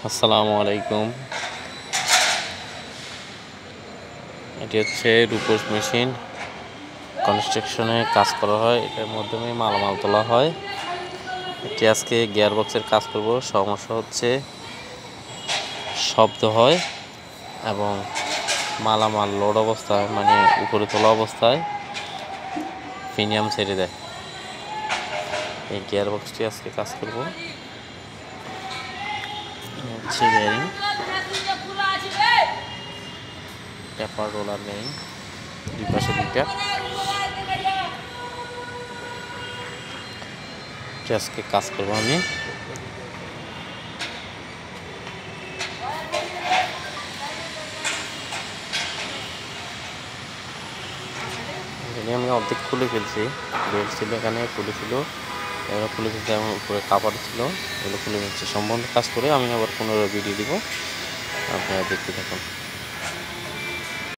আসসালামু আলাইকুম। এটি হচ্ছে রূপোস মেশিন। কনস্ট্রাকশনে কাজ করা হয়, এটার মাধ্যমে মালামাল তোলা হয়। এটি আজকে গিয়ারবক্সের কাজ করব। সমস্যা হচ্ছে শব্দ হয় এবং মালামাল লোড অবস্থায় মানে উপরে তোলা অবস্থায় প্রিমিয়াম ছেড়ে দেয়। এই গিয়ারবক্সটি আজকে কাজ করব। হচ্ছে বেয়ারিং, টেপার রোলার বেয়ারিং, দুই পাশে দুইটা। আজকে কাজ করবো আমি। আমি অর্ধেক খুলে ফেলছি, বেল্ট ছিল এখানে, খুলে ছিল, এগুলো খুলে ফেলছি, আমার উপরে কাপড় ছিল, এগুলো খুলে ফেলছি। সম্পূর্ণ কাজ করে আমি আবার 15 ভিডিও দিব, আপনারা দেখতে থাকুন।